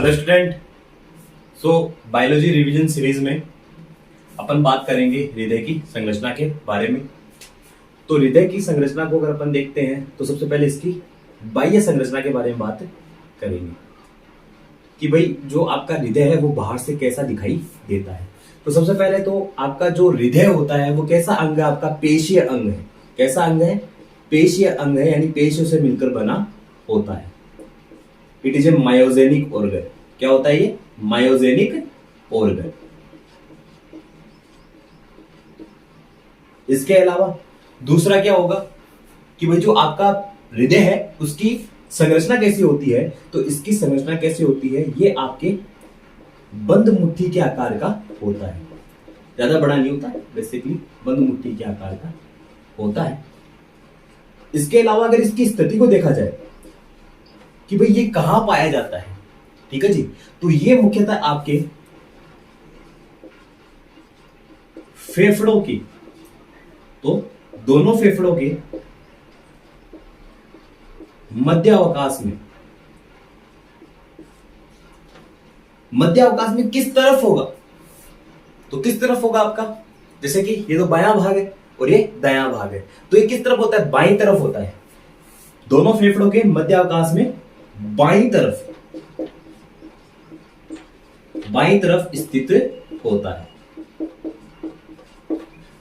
Hello student. Biology revision series में अपन बात करेंगे हृदय की संरचना के बारे में। तो हृदय की संरचना को अगर अपन देखते हैं तो सबसे पहले इसकी बाह्य संरचना के बारे में बात करेंगे कि भाई जो आपका हृदय है वो बाहर से कैसा दिखाई देता है। तो सबसे पहले तो आपका जो हृदय होता है वो कैसा अंग है, आपका पेशीय अंग है। कैसा अंग है? पेशीय अंग है, यानी पेशियों से मिलकर बना होता है। It is a myogenic organ. क्या होता है ये? Myogenic organ. इसके अलावा दूसरा क्या होगा कि भाई जो आपका हृदय है उसकी संरचना कैसी होती है। तो इसकी संरचना कैसी होती है, ये आपके बंद मुट्ठी के आकार का होता है। ज्यादा बड़ा नहीं होता है, बेसिकली बंद मुट्ठी के आकार का होता है। इसके अलावा अगर इसकी स्थिति को देखा जाए कि भाई ये कहां पाया जाता है, ठीक है जी, तो ये मुख्यतः आपके फेफड़ों की, तो दोनों फेफड़ों के मध्य अवकाश में किस तरफ होगा? तो किस तरफ होगा आपका? जैसे कि ये तो बायां भाग है और ये दायां भाग है, तो ये किस तरफ होता है? बाईं तरफ होता है। दोनों फेफड़ों के मध्य अवकाश में बाईं तरफ स्थित होता है।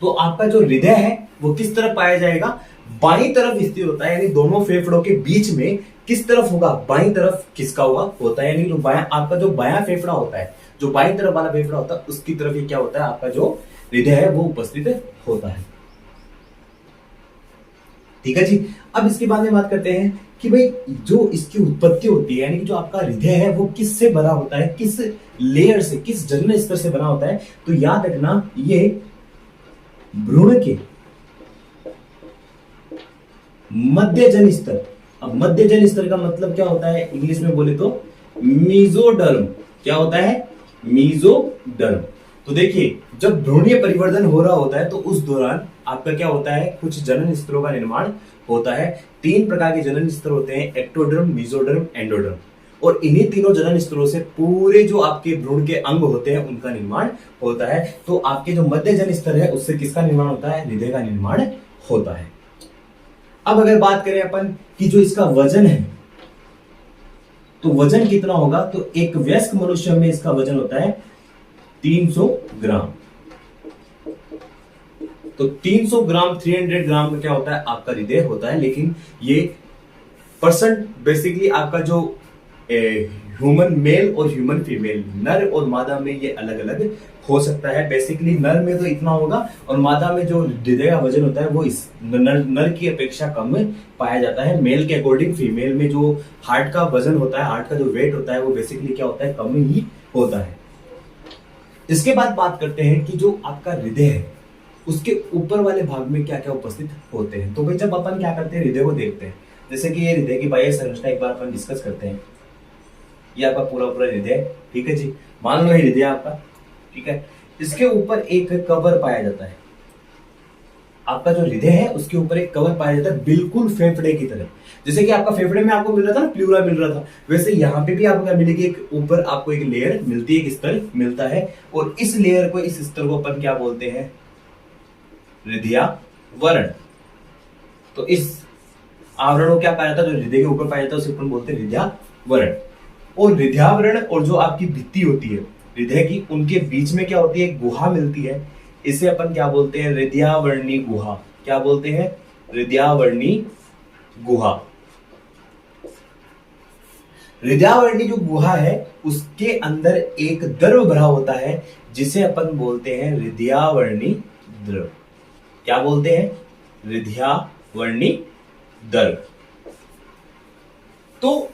तो आपका जो हृदय है वो किस तरफ पाया जाएगा? बाईं तरफ स्थित होता है, यानी दोनों फेफड़ों के बीच में किस तरफ होगा? बाईं तरफ किसका होता है, यानी जो आपका जो बायां फेफड़ा होता है, जो बाईं तरफ वाला फेफड़ा होता है उसकी तरफ ये क्या होता है, आपका जो हृदय है वो उपस्थित होता है। ठीक है जी। अब इसके बाद में बात करते हैं कि भाई जो इसकी उत्पत्ति होती है, यानी कि जो आपका हृदय है वो किससे बना होता है, किस लेयर से, किस जनन स्तर से बना होता है। तो याद रखना, ये भ्रूण के मध्य जन स्तर। अब मध्य जन स्तर का मतलब क्या होता है, इंग्लिश में बोले तो मीजोडर्म। क्या होता है? मीजोडर्म। तो देखिए, जब भ्रूणीय परिवर्तन हो रहा होता है तो उस दौरान आपका क्या होता है, कुछ जनन स्तरों का निर्माण होता है। 3 प्रकार के जनन स्तर होते हैं, एक्टोडर्म, मीजोडर्म, एंडोडर्म। और इन्हीं तीनों जनन स्तरों से पूरे जो आपके भ्रूण के अंग होते हैं उनका निर्माण होता है। तो आपके जो मध्य जन स्तर है उससे किसका निर्माण होता है? हृदय का निर्माण होता है। अब अगर बात करें अपन कि जो इसका वजन है, तो वजन कितना होगा? तो एक वयस्क मनुष्य में इसका वजन होता है 300 ग्राम। तो 300 ग्राम, 300 ग्राम का क्या होता है? आपका हृदय होता है। लेकिन ये परसेंट बेसिकली आपका जो ह्यूमन मेल और ह्यूमन फीमेल, नर और मादा में ये अलग अलग हो सकता है। बेसिकली नर में तो इतना होगा और मादा में जो हृदय का वजन होता है वो इस नर की अपेक्षा कम पाया जाता है। मेल के अकॉर्डिंग फीमेल में जो हार्ट का वजन होता है, हार्ट का जो वेट होता है वो बेसिकली क्या होता है? कम ही होता है। इसके बाद बात करते हैं कि जो आपका हृदय है उसके ऊपर वाले भाग में क्या क्या उपस्थित होते हैं। तो भाई जब अपन क्या करते हैं, हृदय को देखते हैं, जैसे कि ये हृदय की बाह्य संरचना एक बार अपन डिस्कस करते हैं। ये आपका पूरा हृदय, ठीक है जी। मान लो हृदय आपका, ठीक है। इसके ऊपर एक कवर पाया जाता है। आपका जो हृदय है उसके ऊपर एक कवर पाया जाता है, बिल्कुल फेफड़े की तरह। जैसे कि आपका फेफड़े में आपको मिल रहा था ना, प्लूरा मिल रहा था, वैसे यहाँ पे भी आपको क्या मिलेगी? एक ऊपर आपको एक लेयर मिलती है, एक स्तर मिलता है। और इस लेयर को, इस स्तर को अपन क्या बोलते हैं? हृदयावरण। तो इस आवरण को क्या पाया जाता है? जो हृदय के ऊपर पाया जाता है उसे अपन बोलते हैं हृदयावरण। और हृदयावरण और जो आपकी भित्ति होती है हृदय की, उनके बीच में क्या होती है? एक गुहा मिलती है। इसे अपन क्या बोलते हैं? हृदयावर्णी गुहा। क्या बोलते हैं? हृदयावर्णी गुहा। हृदयावर्णी जो गुहा है उसके अंदर एक द्रव भरा होता है जिसे अपन बोलते हैं हृदयावर्णी द्रव। क्या बोलते हैं? हृदयावर्णी द्रव। तो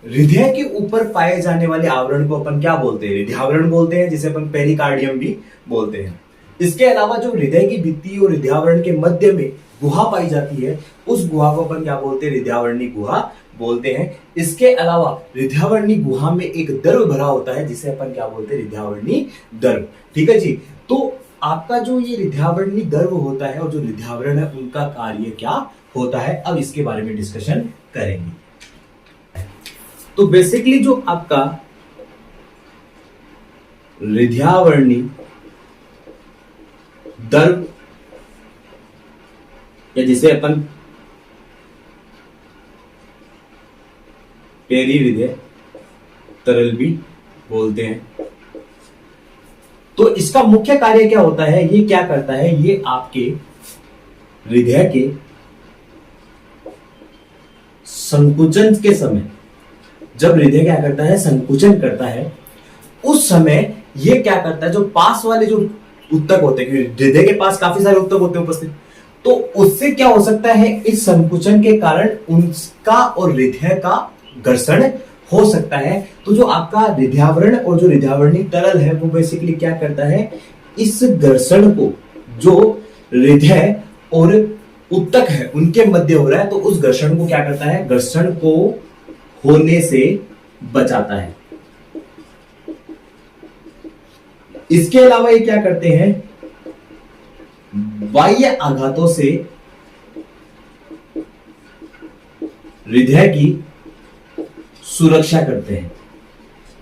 हृदय के ऊपर पाए जाने वाले आवरण को अपन क्या बोलते हैं? हृदयावरण बोलते हैं, जिसे अपन पेरिकार्डियम भी बोलते हैं। इसके अलावा जो हृदय की भित्ति और हृदयावरण के मध्य में गुहा पाई जाती है, उस गुहा को अपन क्या बोलते हैं? हृदयावर्णी गुहा बोलते हैं। इसके अलावा हृदयावर्णी गुहा में एक द्रव भरा होता है जिसे अपन क्या बोलते हैं? हृदयावर्णी द्रव। ठीक है जी। तो आपका जो ये हृदयावर्णी द्रव होता है और जो हृदयावरण है उनका कार्य क्या होता है, अब इसके बारे में डिस्कशन करेंगे। तो बेसिकली जो आपका हृदयावर्णी द्रव, या जिसे अपन पेरिहृदय तरल भी बोलते हैं। तो इसका मुख्य कार्य क्या होता है, ये क्या करता है, ये आपके हृदय के संकुचन के समय, जब हृदय क्या करता है, संकुचन करता है, उस समय ये क्या करता है, जो पास वाले जो उत्तक होते हैं, हृदय के पास काफी सारे उत्तक होते हैं उपस्थित, तो उससे क्या हो सकता है, इस संकुचन के कारण उनका और हृदय का घर्षण हो सकता है। तो जो आपका हृदयावरण और जो हृदयावर्णी तरल है वो बेसिकली क्या करता है, इस घर्षण को जो हृदय और उत्तक है उनके मध्य हो रहा है, तो उस घर्षण को क्या करता है, घर्षण को होने से बचाता है। इसके अलावा ये क्या करते हैं, बाह्य आघातों से हृदय की सुरक्षा करते हैं।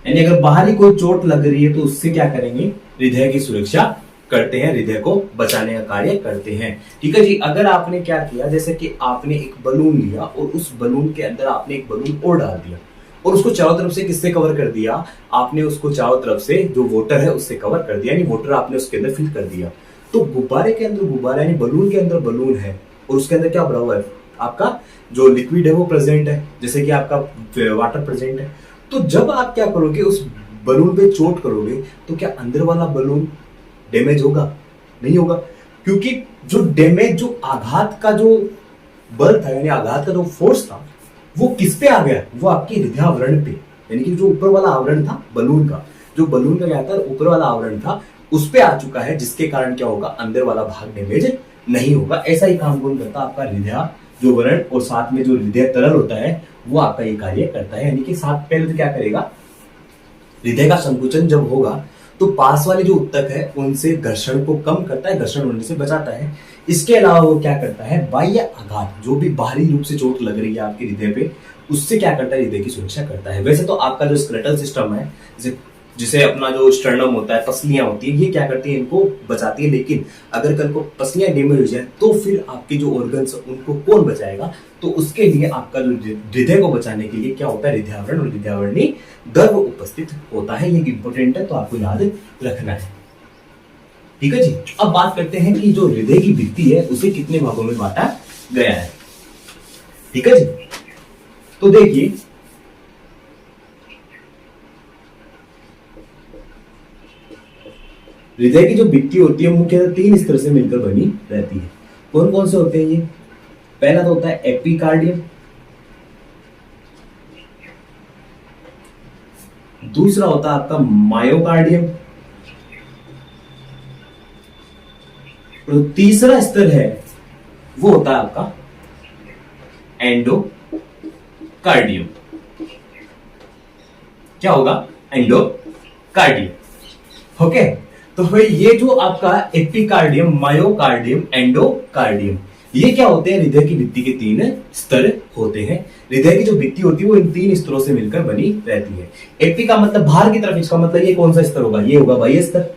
यानी अगर बाहरी कोई चोट लग रही है तो उससे क्या करेंगे, हृदय की सुरक्षा करते हैं, हृदय को बचाने का कार्य करते हैं। ठीक है जी। अगर आपने क्या किया, जैसे कि आपने एक बलून लिया और उस बलून के अंदर आपने एक बलून और डाल दिया और उसको चारों तरफ से किससे कवर कर दिया, आपने उसको चारों तरफ से जो वाटर है उससे कवर कर दिया, यानी वाटर आपने उसके अंदर फिल कर दिया। तो गुब्बारे के अंदर गुब्बारा, यानी बलून के अंदर बलून है और उसके अंदर क्या भरा हुआ है, आपका जो लिक्विड है वो प्रेजेंट है, जैसे कि आपका वाटर प्रेजेंट है। तो जब आप क्या करोगे, उस बलून पे चोट करोगे, तो क्या अंदर वाला बलून डैमेज होगा? नहीं होगा, क्योंकि जो डैमेज, जो आघात का जो बल था, यानी आघात का जो फोर्स था, वो किस पे आ गया, वो आपके हृदयावरण पे, यानी कि जो ऊपर वाला आवरण था बलून का, जो बलून का क्या था, ऊपर वाला आवरण था, उस पे आ चुका है, जिसके कारण क्या होगा, अंदर वाला भाग डैमेज नहीं होगा। ऐसा ही काम कौन करता है, आपका हृदय जो वरण और साथ में जो हृदय तरल होता है वो आपका ये कार्य करता है। यानी कि साथ पहले तो क्या करेगा, हृदय का संकुचन जब होगा तो पास वाले जो उत्तक है उनसे घर्षण को कम करता है, घर्षण होने से बचाता है। इसके अलावा वो क्या करता है, बाह्य आघात, जो भी बाहरी रूप से चोट लग रही है आपके हृदय पे, उससे क्या करता है, हृदय की सुरक्षा करता है। वैसे तो आपका जो स्केलेटल सिस्टम है, जिसे अपना जो स्टर्नम होता है, पसलियां होती है, ये क्या करती है, इनको बचाती है। लेकिन अगर कल को पसलियां डैमेज हो जाए तो फिर आपके जो ऑर्गन्स उनको कौन बचाएगा? तो उसके लिए आपका जो हृदय को बचाने के लिए क्या होता है, हृदयावरण और हृदयावर्णी द्रव उपस्थित होता है। ये इंपॉर्टेंट है, तो आपको याद रखना है। ठीक है जी। अब बात करते हैं कि जो हृदय की भित्ति है उसे कितने भागों में बांटा गया है। ठीक है जी। तो देखिए, हृदय की जो भित्ति होती है मुख्यतः 3 स्तर से मिलकर बनी रहती है। कौन कौन से होते हैं ये? पहला तो होता है एपिकार्डियम, दूसरा होता है आपका मायोकार्डियम, और तीसरा स्तर है वो होता है आपका एंडोकार्डियम। क्या होगा? एंडोकार्डियम। ओके। तो भाई ये जो आपका एपिकार्डियम, मायोकार्डियम, एंडोकार्डियम, ये क्या होते हैं, हृदय की भित्ति के 3 स्तर होते हैं। हृदय की जो भित्ति होती है वो इन 3 स्तरों से मिलकर बनी रहती है। एपी का मतलब बाहर की तरफ, इसका मतलब ये कौन सा स्तर होगा, ये होगा बाह्य स्तर।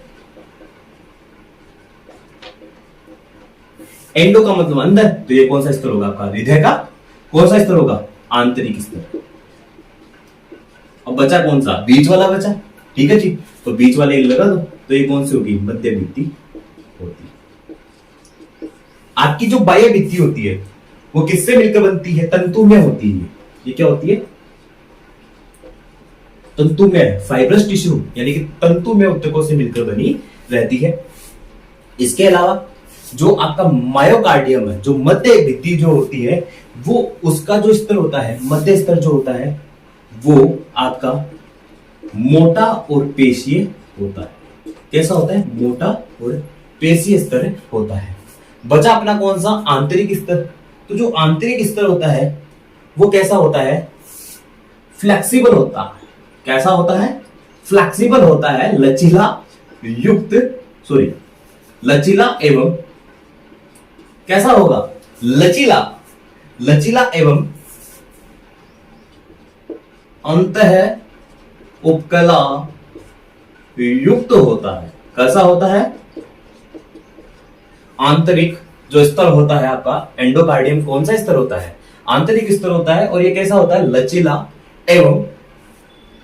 एंडो का मतलब अंदर, तो ये कौन सा स्तर होगा आपका, हृदय का कौन सा स्तर होगा, आंतरिक स्तर। अब बचा कौन सा, बीच वाला बचा। ठीक है जी। तो बीच वाले लगा दो, तो ये कौन सी होगी, मध्य भित्ति होती है। आपकी जो बाह्य भित्ति होती है वो किससे मिलकर बनती है, तंतुमय होती है। ये क्या होती है, तंतुमय, फाइब्रस टिश्यू, यानी कि तंतुमय उत्तकों से मिलकर बनी रहती है। इसके अलावा जो आपका मायोकार्डियम है, जो मध्य भित्ति जो होती है, वो उसका जो स्तर होता है, मध्य स्तर जो होता है, वो आपका मोटा और पेशीय होता है। कैसा होता है, मोटा और पेशीय स्तर होता है। बचा अपना कौन सा, आंतरिक स्तर। तो जो आंतरिक स्तर होता है वो कैसा होता है, फ्लेक्सिबल होता है। कैसा होता है, फ्लेक्सिबल होता है, लचीला युक्त, सॉरी लचीला एवं कैसा होगा, लचीला, लचीला एवं अंतः उपकला युक्त होता है। कैसा होता है? आंतरिक जो स्तर होता है आपका एंडोकार्डियम, कौन सा स्तर होता है? आंतरिक स्तर होता है। और ये कैसा होता है? लचीला एवं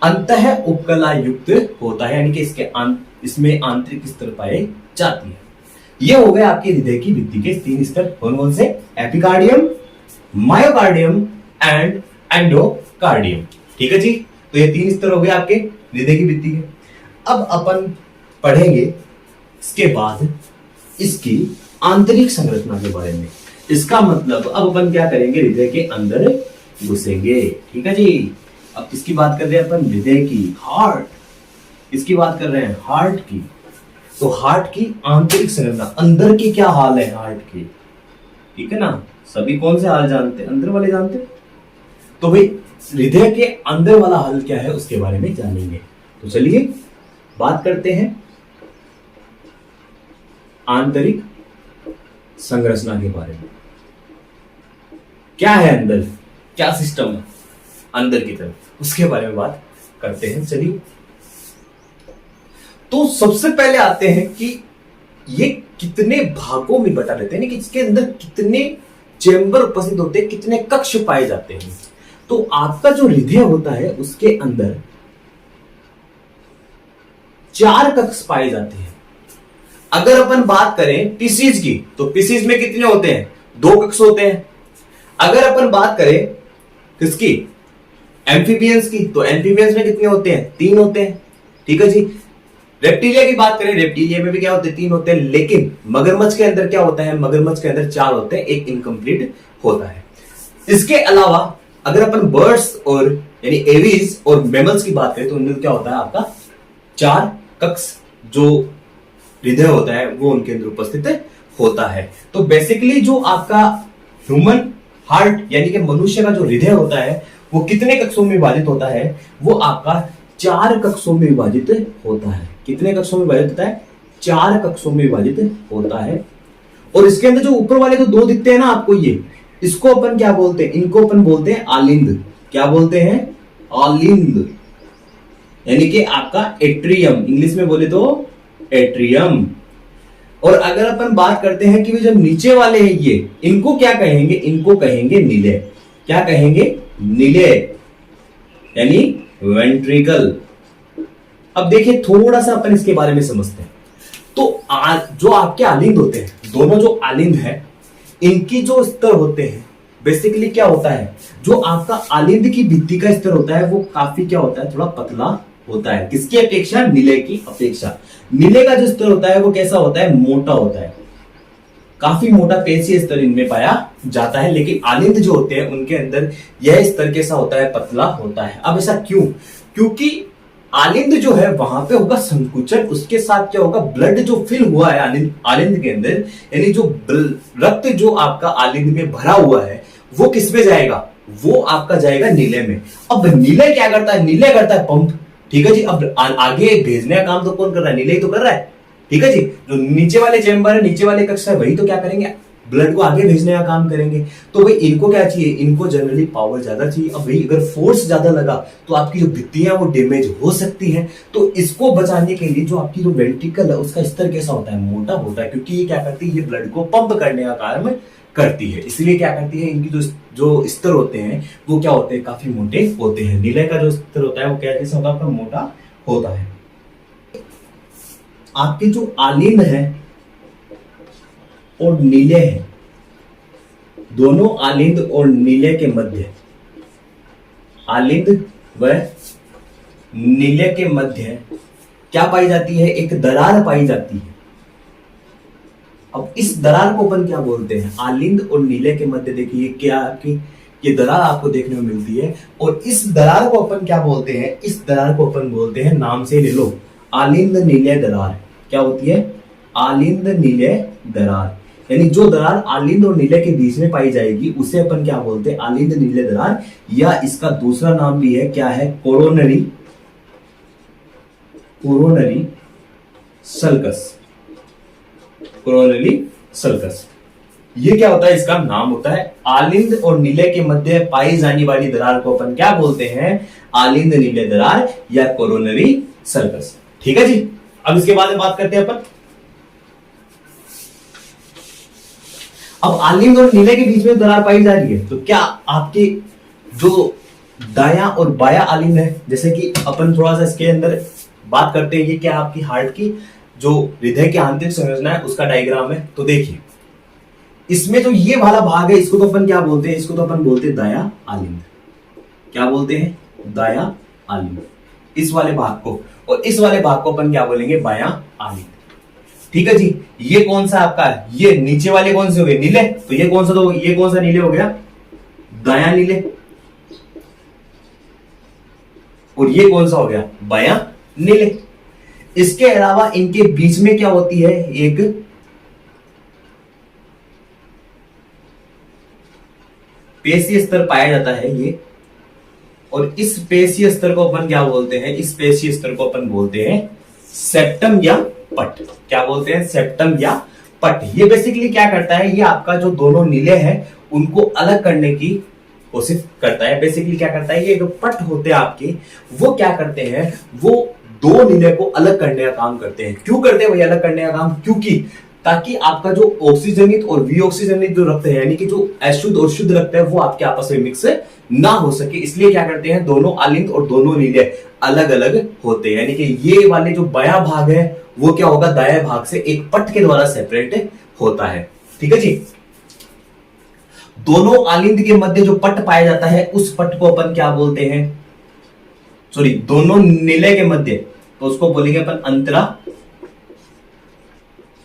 अंतः उपकला युक्त होता है, यानी कि इसमें आंतरिक स्तर पाए जाती है। ये हो गए आपके हृदय की भित्ति के 3 स्तर। कौन से? Epicardium, myocardium and endocardium. ठीक है जी, तो ये 3 स्तर हो गए आपके हृदय की भित्ति के। अब अपन पढ़ेंगे इसके बाद इसकी आंतरिक संरचना के बारे में। इसका मतलब अब अपन क्या करेंगे? हृदय के अंदर घुसेंगे। ठीक है जी, अब किसकी बात कर रहे हैं अपन? हृदय की, हार्ट। इसकी बात कर रहे हैं हार्ट की। तो हार्ट की आंतरिक संरचना, अंदर की क्या हाल है हार्ट की? ठीक है ना, सभी कौन से हाल जानते हैं? अंदर वाले जानते हैं। तो भाई हृदय के अंदर वाला हाल क्या है उसके बारे में जानेंगे। तो चलिए बात करते हैं आंतरिक संरचना के बारे में। क्या है अंदर, क्या सिस्टम है अंदर की तरफ, उसके बारे में बात करते हैं। चलिए, तो सबसे पहले आते हैं कि ये कितने भागों में बटा रहते हैं, कि इसके अंदर कितने चेंबर उपस्थित होते हैं, कितने कक्ष पाए जाते हैं। तो आपका जो हृदय होता है उसके अंदर 4 कक्ष पाए जाते हैं। अगर अपन बात करें पीसीज की, तो पीसीज में कितने होते हैं? 2 कक्ष होते हैं। अगर अपन बात करें किसकी? एम्फीबियंस की, तो एम्फीबियंस में कितने होते हैं? 3 होते हैं। ठीक है जी। रेप्टिलिया की बात करें, रेप्टिलिया में भी क्या होते हैं? 3 होते हैं। लेकिन मगरमच्छ के अंदर क्या होता है? मगरमच्छ के अंदर 4 होते हैं, एक इनकम्प्लीट होता है। इसके अलावा अगर अपन बर्ड्स और यानी एवीज और मैमल्स की बात करें तो उनमें क्या होता है? आपका 4 कक्ष जो हृदय होता है वो उनके अंदर उपस्थित होता है। तो बेसिकली जो आपका ह्यूमन हार्ट यानी कि मनुष्य का जो हृदय होता है वो कितने कक्षों में विभाजित होता है? वो आपका 4 कक्षों में विभाजित होता है। कितने कक्षों में विभाजित होता है? 4 कक्षों में विभाजित होता है। और इसके अंदर जो ऊपर वाले तो 2 दिखते हैं ना आपको, ये इसको अपन क्या बोलते हैं? इनको अपन बोलते हैं आलिंद। क्या बोलते हैं? आलिंद, यानी कि आपका एट्रियम, इंग्लिश में बोले तो एट्रियम। और अगर अपन बात करते हैं कि जो नीचे वाले हैं ये, इनको क्या कहेंगे? इनको कहेंगे नीले। क्या कहेंगे? नीले, यानी वेंट्रिकल। अब देखिए थोड़ा सा अपन इसके बारे में समझते हैं। तो जो आपके आलिंद होते हैं, दोनों जो आलिंद है, इनकी जो स्तर होते हैं बेसिकली क्या होता है? जो आपका आलिंद की भित्ति का स्तर होता है वो काफी क्या होता है? थोड़ा पतला होता है। किसकी अपेक्षा? नीले की अपेक्षा। नीले का जो स्तर होता है वो कैसा होता है? मोटा होता है, काफी मोटा पेशीय स्तर इनमें पाया जाता है। लेकिन आलिंद जो होते हैं उनके अंदर यह स्तर कैसा होता है? पतला होता है। अब ऐसा क्यों? क्योंकि आलिंद जो है वहां पे होगा संकुचन, उसके साथ क्या होगा? ब्लड जो फिल हुआ है आलिंद के अंदर, यानी जो रक्त जो आपका आलिंद में भरा हुआ है वो किस में जाएगा? वो आपका जाएगा नीले में। अब नीले क्या करता है? नीले करता है पंप। ठीक है जी। अब आगे भेजने का काम तो कौन कर रहा है? नीले ही तो कर रहा है। ठीक है जी। जो नीचे वाले चेंबर है, नीचे वाले कक्ष है, वही तो क्या करेंगे? ब्लड को आगे भेजने का काम करेंगे। तो भाई इनको क्या चाहिए? इनको जनरली पावर ज्यादा चाहिए। अब भाई अगर फोर्स ज्यादा लगा तो आपकी जो भित्तियां वो डैमेज हो सकती हैं। तो इसको बचाने के लिए जो आपकी जो वेंट्रिकल है उसका स्तर कैसा होता है? मोटा होता है, क्योंकि ये क्या करती है? ये ब्लड को पंप करने का काम करती है। इसलिए क्या करती है? इनकी जो स्तर होते हैं वो क्या होते हैं? काफी मोटे होते हैं। नीले का जो स्तर होता है वो क्या कैसा होता है? आपका मोटा होता है। आपके जो आलिंद है और नीले हैं, दोनों आलिंद और नीले के मध्य, आलिंद व नीले के मध्य क्या पाई जाती है? एक दरार पाई जाती है। अब इस दरार को अपन क्या बोलते हैं? आलिंद और नीले के मध्य देखिए क्या आपकी ये दरार आपको देखने को मिलती है। और इस दरार को अपन क्या बोलते हैं? इस दरार को अपन बोलते हैं, नाम से ले लो, आलिंद नीले दरार। क्या होती है? आलिंद नीले दरार। यानी जो दरार आलिंद और नीले के बीच में पाई जाएगी उसे अपन क्या बोलते हैं? आलिंद नीले दरार। या इसका दूसरा नाम भी है, क्या है? Coronary sulcus. कोरोनरी सल्कस, ये क्या होता है? इसका नाम होता है। आलिंद और नीले के मध्य पाई जाने वाली दरार को अपन क्या बोलते हैं? आलिंद नीले दरार या कोरोनरी सल्कस। ठीक है जी। अब इसके बाद में बात करते हैं अपन, अब आलिंद और नीले के बीच में दरार पाई जा रही है, तो क्या आपके जो दाया और बाया आलिंद है, जैसे कि अपन थोड़ा सा इसके अंदर बात करते हैं, ये क्या आपकी हार्ट की जो हृदय की आंतरिक संरचना है उसका डायग्राम है। तो देखिए इसमें जो ये वाला भाग है इसको तो अपन क्या बोलते हैं, इसको तो अपन बोलते हैं दाया आलिंद। क्या बोलते हैं? दाया आलिंद, इस वाले भाग को। और इस वाले भाग को अपन क्या बोलेंगे? बाया आलिंद। ठीक है जी। ये कौन सा आपका है? ये नीचे वाले कौन से हो गए? नीले। तो ये कौन सा, तो ये कौन सा नीले हो गया? दाया नीले। और ये कौन सा हो गया? बाया नीले। इसके अलावा इनके बीच में क्या होती है? एक पेशीय स्तर पाया जाता है ये, और इस पेशीय स्तर को अपन क्या बोलते हैं? इस पेशीय स्तर को अपन बोलते हैं सेप्टम या पट। क्या बोलते हैं? सेप्टम या पट। ये बेसिकली क्या करता है? ये आपका जो दोनों नीले हैं उनको अलग करने की कोशिश करता है। बेसिकली क्या करता है? ये जो पट होते हैं आपके, वो क्या करते हैं? वो दो नीले को अलग करने का काम करते हैं। क्यों करते हैं भैया अलग करने का काम? क्योंकि ताकि आपका जो ऑक्सीजनित और विऑक्सीजनित जो रक्त है, यानी कि जो अशुद्ध और शुद्ध रक्त है, वो आपके आपस में मिक्स ना हो सके, इसलिए क्या करते हैं? दोनों आलिंद और दोनों नीले अलग अलग होते हैं। यानी कि ये वाले जो बाया भाग है वो क्या होगा? दाया भाग से एक पट के द्वारा सेपरेट होता है। ठीक है जी। दोनों आलिंद के मध्य जो पट पाया जाता है उस पट को अपन क्या बोलते हैं? सॉरी, दोनों नीले के मध्य, तो उसको बोलेंगे अपन अंतरा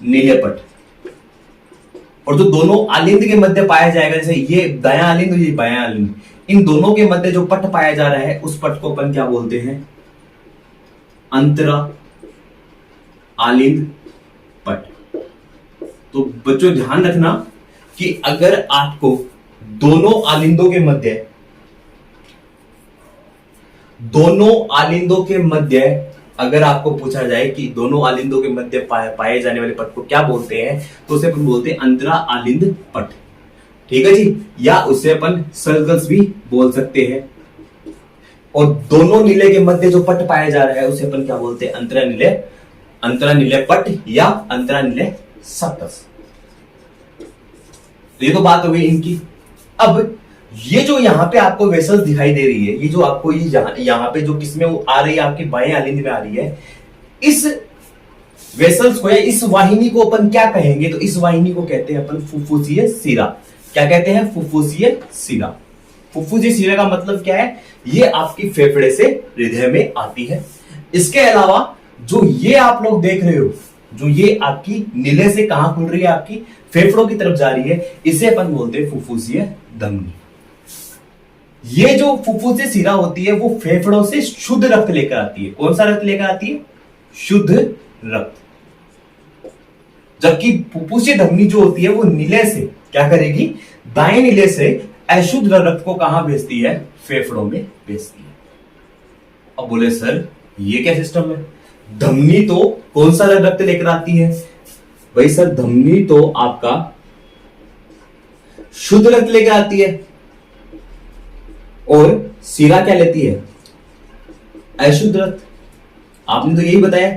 नीले पट। और जो दोनों आलिंद के मध्य पाया जाएगा, जैसे ये दाया आलिंद और ये बाया आलिंद, इन दोनों के मध्य जो पट पाया जा रहा है उस पट को अपन क्या बोलते हैं? अंतरा आलिंद पट। तो बच्चों ध्यान रखना कि अगर आपको दोनों आलिंदों के मध्य अगर आपको पूछा जाए कि दोनों आलिंदों के मध्य पाए जाने वाले पट को क्या बोलते हैं, तो उसे अपन बोलते हैं अंतरा आलिंद पट। ठीक है जी। या उसे अपन सर्कल्स भी बोल सकते हैं। और दोनों नीले के मध्य जो पट पाया जा रहा है उसे अपन क्या बोलते हैं? अंतरा नीले पट या अंतरा नीले सर्कल्स। तो ये तो बात हो गई इनकी। अब ये जो यहां पे आपको वेसल्स दिखाई दे रही है, ये जो आपको ये यहां पे जो किसमें आ रही है? आपकी बाएं आलिंद में आ रही है। इस वेसल्स को या इस वाहिनी को अपन क्या कहेंगे? तो इस वाहिनी को कहते हैं अपन फुफ्फुसीय शिरा। क्या कहते हैं? फुफ्फुसीय शिरा। फुफ्फुसीय शिरा का मतलब क्या है? ये आपकी फेफड़े से हृदय में आती है। इसके अलावा जो ये आप लोग देख रहे हो, जो ये आपकी नीले से कहां खुल रही है? आपकी फेफड़ों की तरफ जा रही है, इसे अपन बोलते हैं फुफ्फुसीय धमनी। ये जो फुफ्फुसीय शिरा होती है वो फेफड़ों से शुद्ध रक्त लेकर आती है। कौन सा रक्त लेकर आती है? शुद्ध रक्त। जबकि फुफ्फुसीय धमनी जो होती है वो नीले से क्या करेगी? दाएं नीले से अशुद्ध रक्त को कहां भेजती है? फेफड़ों में भेजती है। अब बोले सर ये क्या सिस्टम है? धमनी तो कौन सा रक्त लेकर आती है? भाई सर धमनी तो आपका शुद्ध रक्त लेकर आती है, और शिरा क्या लेती है? अशुद्ध रक्त। आपने तो यही बताया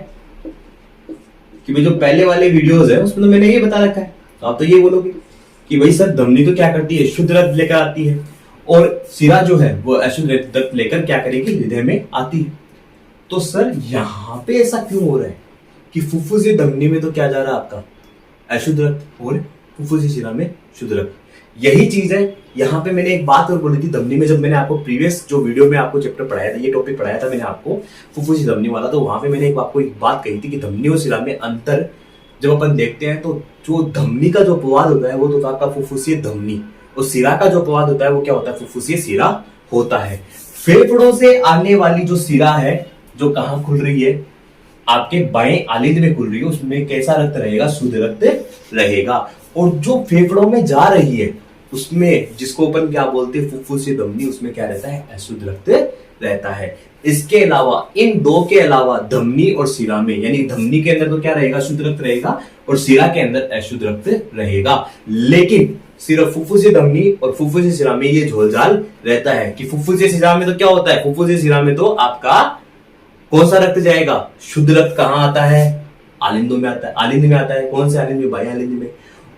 कि भाई जो पहले वाले वीडियोस है उसमें तो मैंने यही बता रखा है। तो आप तो ये बोलोगे कि भाई सर धमनी तो क्या करती है? शुद्ध रक्त लेकर आती है, और शिरा जो है वो अशुद्ध रक्त लेकर क्या करेगी? हृदय में आती है। तो सर यहां पे ऐसा क्यों हो रहा है कि फुफ्फुसीय धमनी में तो क्या जा रहा है आपका? अशुद्ध रक्त, और फुफ्फुसीय शिरा में शुद्ध रक्त। यही चीज है। यहां पे मैंने एक बात और बोली थी धमनी में, जब मैंने आपको प्रीवियस जो वीडियो में आपको चैप्टर पढ़ाया था, ये टॉपिक पढ़ाया था मैंने आपको फुफ्फुसीय धमनी वाला, तो वहां पे मैंने आपको एक बात कही थी कि धमनी और शिरा में अंतर जब अपन देखते हैं तो जो धमनी का जो अपवाद होता है वो तो आपका फुफ्फुसीय धमनी, और शिरा का जो अपवाद होता है वो क्या होता है? फुफ्फुसीय शिरा होता है। फेफड़ों से आने वाली जो शिरा है जो कहां खुल रही है? आपके बाएं आलिंद में खुल रही है, उसमें कैसा रक्त रहेगा? शुद्ध रक्त रहेगा। और जो फेफड़ों में जा रही है उसमें, जिसको अपन क्या बोलते हैं? फुफ्फुसीय धमनी, उसमें क्या रहता है? अशुद्ध रक्त रहता है। इसके अलावा इन दो के अलावा धमनी और शिरा में, यानी धमनी के अंदर तो क्या रहेगा? शुद्ध रक्त रहेगा, और शिरा के अंदर अशुद्ध रक्त रहेगा। लेकिन सिर्फ फुफ्फुसीय धमनी और फुफ्फुसीय शिरा में ये झोलझाल रहता है कि फुफ्फुसीय शिरा में तो क्या होता है? फुफ्फुसीय शिरा में तो आपका कौन सा रक्त जाएगा? शुद्ध रक्त कहाँ आता है? आलिंदों में आता है। आलिंद में आता है, कौन से आलिंद में? बाह्य आलिंद में।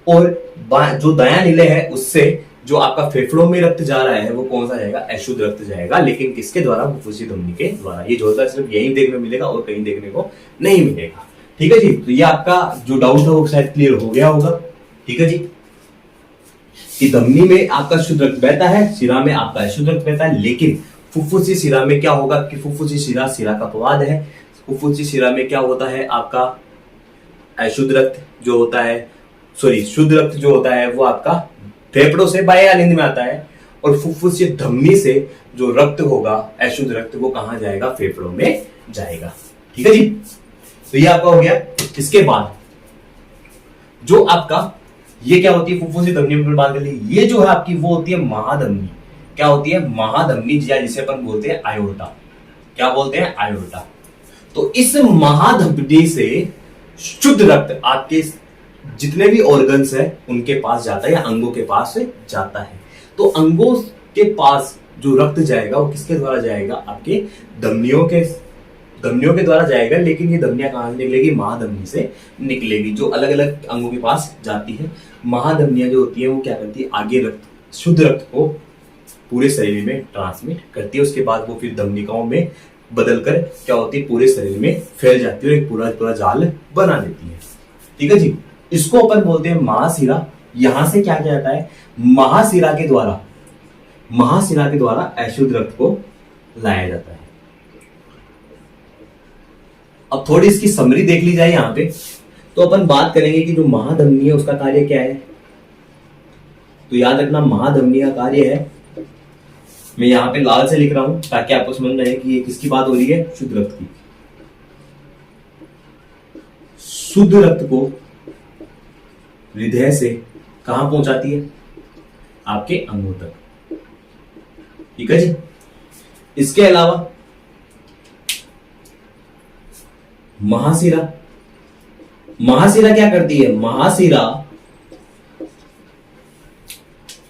और जो दायां नीले है उससे जो आपका फेफड़ों में रक्त जा रहा है वो कौन सा जाएगा? अशुद्ध रक्त जाएगा। लेकिन किसके द्वारा? फुफ्फुसीय धमनी के द्वारा। ये जो होता है सिर्फ यही देखने को मिलेगा और कहीं देखने को नहीं मिलेगा। ठीक है जी, तो ये आपका जो डाउट था वो शायद क्लियर हो गया होगा। ठीक है जी, कि धमनी में आपका शुद्ध रक्त बहता है, शिरा में आपका अशुद्ध रक्त बहता है। लेकिन फुफ्फुसीय शिरा में क्या होगा कि फुफ्फुसीय शिरा का अपवाद है। फुफ्फुसीय शिरा में क्या होता है? आपका अशुद्ध रक्त जो होता है, सॉरी शुद्ध रक्त जो होता है वो आपका फेफड़ों से बाह्य आलिंद में आता है, और फुफ्फुसीय धमनी से जो रक्त होगा अशुद्ध रक्त वो कहां जाएगा? फेफड़ों में जाएगा। ठीक है जी, तो ये आपका हो गया। इसके बाद जो आपका ये क्या होती है? फुफ्फुसीय धमनी पर बात कर ली। ये जो है आपकी वो होती है महाधमनी। क्या होती है? महाधमनी, जिसे अपन बोलते हैं आयोटा। क्या बोलते हैं? आयोटा। तो इस महाधमनी से शुद्ध रक्त आपके जितने भी ऑर्गन्स है उनके पास जाता है या अंगों के पास जाता है। तो अंगों के पास जो रक्त जाएगा वो किसके द्वारा जाएगा? आपके धमनियों के द्वारा जाएगा। लेकिन ये धमनियां कहां से निकलेगी? महाधमनी से निकलेगी, जो अलग अलग अंगों के पास जाती है। महाधमनियां जो होती है वो क्या करती है? आगे रक्त, शुद्ध रक्त को पूरे शरीर में ट्रांसमिट करती है। उसके बाद वो फिर धमनिकाओं में बदलकर क्या होती है? पूरे शरीर में फैल जाती है और एक पूरा जाल बना देती है। ठीक है जी, इसको अपन बोलते हैं महाशिरा। यहां से क्या किया जाता है? महाशिरा के द्वारा अशुद्ध रक्त को लाया जाता है। अब थोड़ी इसकी समरी देख ली जाए यहां पे, तो अपन बात करेंगे कि जो महाधमनी है उसका कार्य क्या है। तो याद रखना, महाधमनी का कार्य है, मैं यहां पे लाल से लिख रहा हूं ताकि आपको समझ में आए कि ये किसकी बात हो रही है? शुद्ध रक्त की। शुद्ध रक्त को हृदय से कहां पहुंचाती है? आपके अंगों तक। ठीक है जी, इसके अलावा महाशिरा क्या करती है? महाशिरा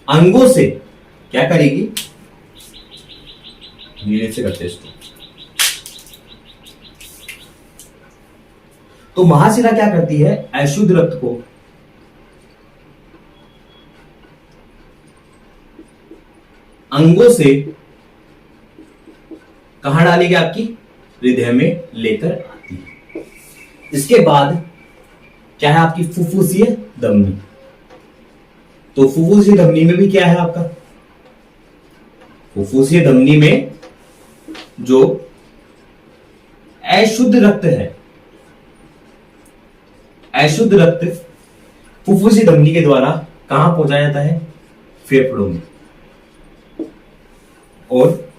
अंगों से क्या करेगी? नीचे से करते इसको। तो महाशिरा क्या करती है? अशुद्ध रक्त को अंगों से कहां डालेगी? आपकी हृदय में लेकर आती है। इसके बाद क्या है? आपकी फुफ्फुसीय धमनी। तो फुफ्फुसीय धमनी में भी क्या है आपका? फुफ्फुसीय धमनी में जो अशुद्ध रक्त है, अशुद्ध रक्त फुफ्फुसीय धमनी के द्वारा कहां पहुंचाया जाता है? फेफड़ों में। और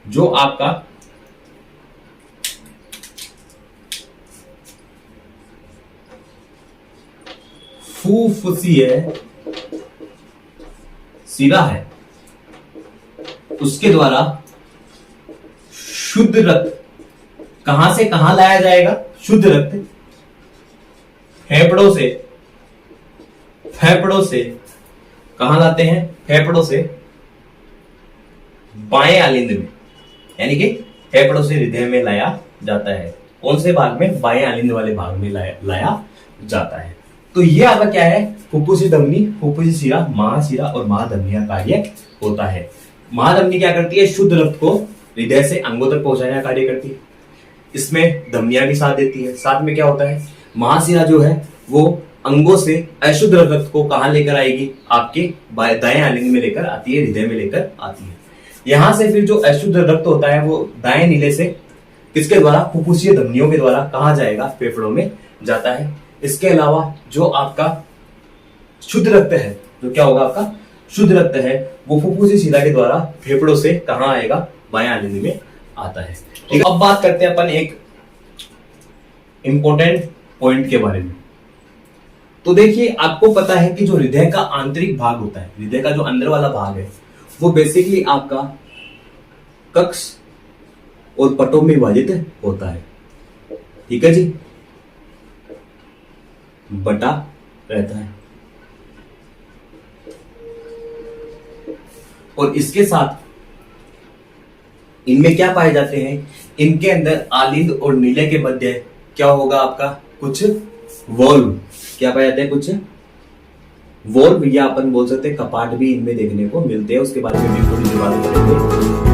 जो आपका फुफ्फुसीय शिरा है उसके द्वारा शुद्ध रक्त कहां से कहां लाया जाएगा? शुद्ध रक्त फेफड़ों से कहां लाते हैं? फेफड़ों से बाएं आलिंद में, यानी कि फेफड़ों से हृदय में लाया जाता है। कौन से भाग में? बाएं आलिंद वाले भाग में लाया जाता है। तो ये आपका क्या है? फुफ्फुसीय धमनी, फुफ्फुसीय शिरा, महाशिरा और महाधमनी का कार्य होता है। महाधमनी क्या करती है? शुद्ध रक्त को हृदय से अंगों तक पहुंचाने का कार्य करती है। इसमें धमनियां भी साथ देती है। साथ में क्या होता है? महाशिरा जो है वो अंगों से अशुद्ध रक्त को कहां लेकर आएगी? आपके दाएं आलिंद में लेकर आती है, हृदय में लेकर आती है। यहां से फिर जो अशुद्ध रक्त होता है वो दाएं नीले से किसके द्वारा? फुफ्फुसीय धमनियों के द्वारा कहां जाएगा? फेफड़ों में जाता है। इसके अलावा जो आपका शुद्ध रक्त है, जो क्या होगा आपका शुद्ध रक्त है, वो फुफ्फुसीय शिरा के द्वारा फेफड़ों से कहां आएगा? बाएं आलिंद में आता है। ठीक है, अब बात करते हैं अपन एक इंपॉर्टेंट पॉइंट के बारे में। तो देखिए, आपको पता है कि जो हृदय का आंतरिक भाग होता है, हृदय का जो अंदर वाला भाग है, वो बेसिकली आपका कक्ष और पटों में विभाजित होता है। ठीक है जी, बटा रहता है। और इसके साथ इनमें क्या पाए जाते हैं, इनके अंदर आलिंद और नीले के मध्य क्या होगा आपका, कुछ वॉल्व, क्या पाए जाते हैं, कुछ वॉल्व या अपन बोल सकते हैं कपाट भी इनमें देखने को मिलते हैं। उसके बारे में भी थोड़ी देर बाद करेंगे।